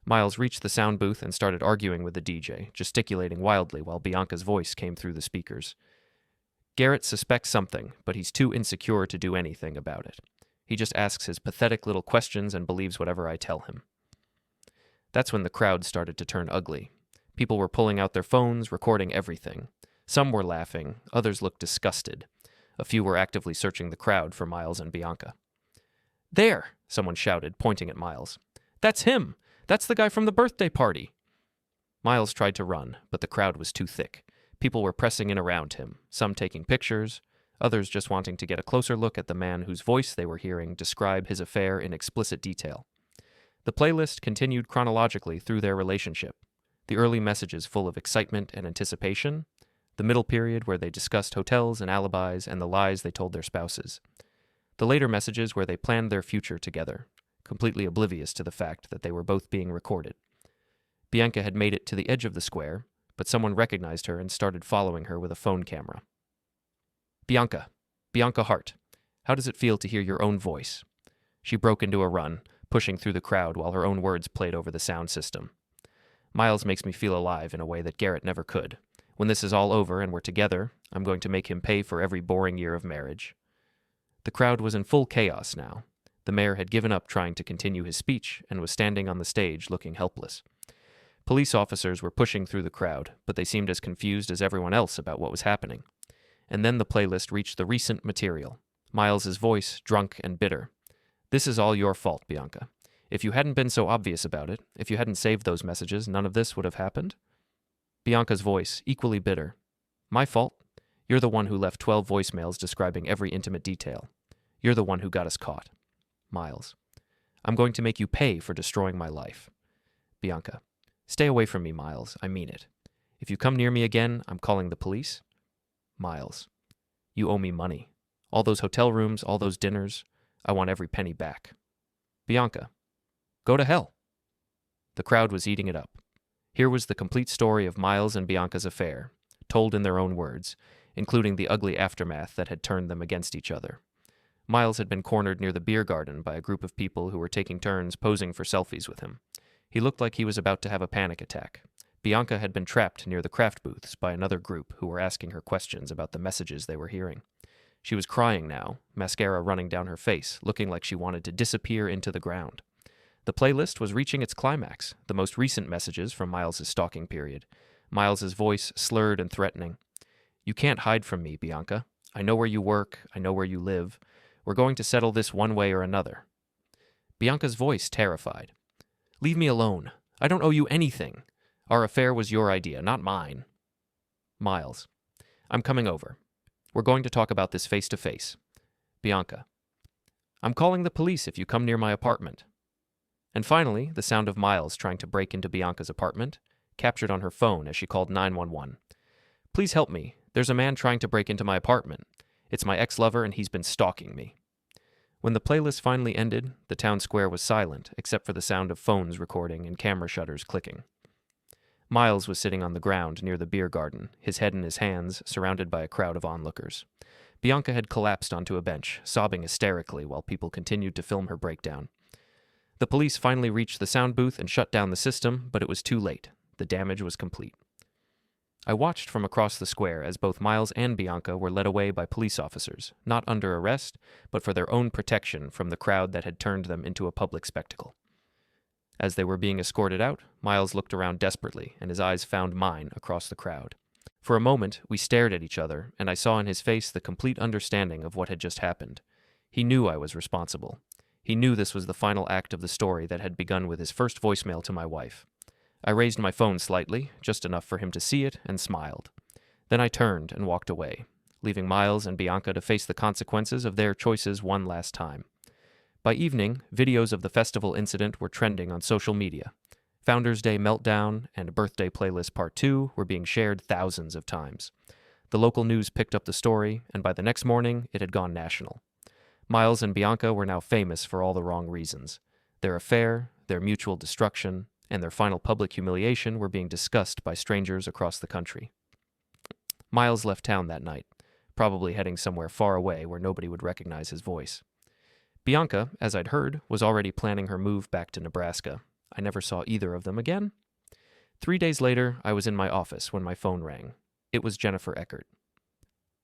Miles reached the sound booth and started arguing with the DJ, gesticulating wildly while Bianca's voice came through the speakers. Garrett suspects something, but he's too insecure to do anything about it. He just asks his pathetic little questions and believes whatever I tell him. That's when the crowd started to turn ugly. People were pulling out their phones, recording everything. Some were laughing, others looked disgusted. A few were actively searching the crowd for Miles and Bianca. "There!" someone shouted, pointing at Miles. "That's him! That's the guy from the birthday party!" Miles tried to run, but the crowd was too thick. People were pressing in around him, some taking pictures, others just wanting to get a closer look at the man whose voice they were hearing describe his affair in explicit detail. The playlist continued chronologically through their relationship. The early messages full of excitement and anticipation, the middle period where they discussed hotels and alibis and the lies they told their spouses, the later messages where they planned their future together, completely oblivious to the fact that they were both being recorded. Bianca had made it to the edge of the square, but someone recognized her and started following her with a phone camera. Bianca Hart, how does it feel to hear your own voice?" She broke into a run, pushing through the crowd while her own words played over the sound system. Miles makes me feel alive in a way that Garrett never could. When this is all over and we're together, I'm going to make him pay for every boring year of marriage. The crowd was in full chaos now. The mayor had given up trying to continue his speech and was standing on the stage looking helpless. Police officers were pushing through the crowd, but they seemed as confused as everyone else about what was happening. And then the playlist reached the recent material. Miles's voice, drunk and bitter. "This is all your fault, Bianca. If you hadn't been so obvious about it, if you hadn't saved those messages, none of this would have happened." Bianca's voice, equally bitter. "My fault? You're the one who left 12 voicemails describing every intimate detail. You're the one who got us caught." Miles. "I'm going to make you pay for destroying my life." Bianca. "Stay away from me, Miles. I mean it. If you come near me again, I'm calling the police." Miles. "You owe me money. All those hotel rooms, all those dinners. I want every penny back." Bianca. "Go to hell." The crowd was eating it up. Here was the complete story of Miles and Bianca's affair, told in their own words, including the ugly aftermath that had turned them against each other. Miles had been cornered near the beer garden by a group of people who were taking turns posing for selfies with him. He looked like he was about to have a panic attack. Bianca had been trapped near the craft booths by another group who were asking her questions about the messages they were hearing. She was crying now, mascara running down her face, looking like she wanted to disappear into the ground. The playlist was reaching its climax, the most recent messages from Miles's stalking period. Miles's voice slurred and threatening. "You can't hide from me, Bianca. I know where you work. I know where you live. We're going to settle this one way or another." Bianca's voice terrified. "Leave me alone. I don't owe you anything. Our affair was your idea, not mine." Miles. "I'm coming over. We're going to talk about this face to face." Bianca. "I'm calling the police if you come near my apartment." And finally, the sound of Miles trying to break into Bianca's apartment, captured on her phone as she called 911. "Please help me. There's a man trying to break into my apartment. It's my ex-lover and he's been stalking me." When the playlist finally ended, the town square was silent, except for the sound of phones recording and camera shutters clicking. Miles was sitting on the ground near the beer garden, his head in his hands, surrounded by a crowd of onlookers. Bianca had collapsed onto a bench, sobbing hysterically while people continued to film her breakdown. The police finally reached the sound booth and shut down the system, but it was too late. The damage was complete. I watched from across the square as both Miles and Bianca were led away by police officers, not under arrest, but for their own protection from the crowd that had turned them into a public spectacle. As they were being escorted out, Miles looked around desperately, and his eyes found mine across the crowd. For a moment, we stared at each other, and I saw in his face the complete understanding of what had just happened. He knew I was responsible. He knew this was the final act of the story that had begun with his first voicemail to my wife. I raised my phone slightly, just enough for him to see it, and smiled. Then I turned and walked away, leaving Miles and Bianca to face the consequences of their choices one last time. By evening, videos of the festival incident were trending on social media. Founders' Day Meltdown and Birthday Playlist Part 2 were being shared thousands of times. The local news picked up the story, and by the next morning, it had gone national. Miles and Bianca were now famous for all the wrong reasons. Their affair, their mutual destruction, and their final public humiliation were being discussed by strangers across the country. Miles left town that night, probably heading somewhere far away where nobody would recognize his voice. Bianca, as I'd heard, was already planning her move back to Nebraska. I never saw either of them again. 3 days later, I was in my office when my phone rang. It was Jennifer Eckert.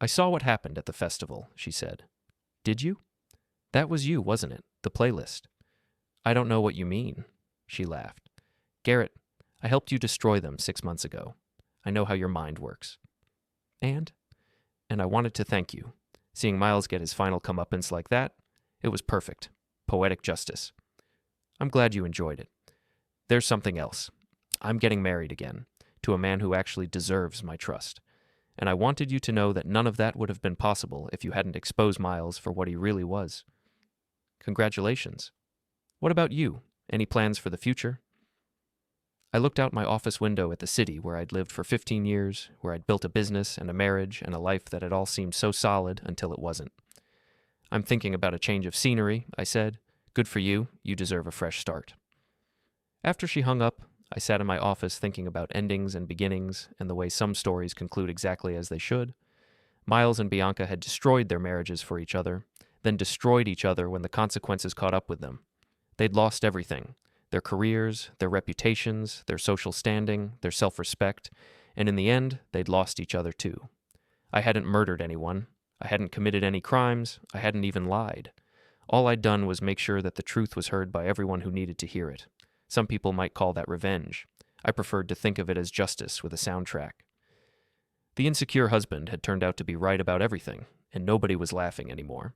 "I saw what happened at the festival," she said. "Did you? That was you, wasn't it? The playlist." "I don't know what you mean," she laughed. "Garrett, I helped you destroy them 6 months ago. I know how your mind works." And I wanted to thank you. Seeing Miles get his final comeuppance like that, it was perfect. Poetic justice. I'm glad you enjoyed it. There's something else. I'm getting married again, to a man who actually deserves my trust. And I wanted you to know that none of that would have been possible if you hadn't exposed Miles for what he really was. Congratulations. What about you? Any plans for the future? I looked out my office window at the city where I'd lived for 15 years, where I'd built a business and a marriage and a life that had all seemed so solid until it wasn't. "I'm thinking about a change of scenery," I said. "Good for you. You deserve a fresh start." After she hung up, I sat in my office thinking about endings and beginnings and the way some stories conclude exactly as they should. Miles and Bianca had destroyed their marriages for each other, then destroyed each other when the consequences caught up with them. They'd lost everything: their careers, their reputations, their social standing, their self-respect, and in the end, they'd lost each other too. I hadn't murdered anyone. I hadn't committed any crimes. I hadn't even lied. All I'd done was make sure that the truth was heard by everyone who needed to hear it. Some people might call that revenge. I preferred to think of it as justice with a soundtrack. The insecure husband had turned out to be right about everything, and nobody was laughing anymore.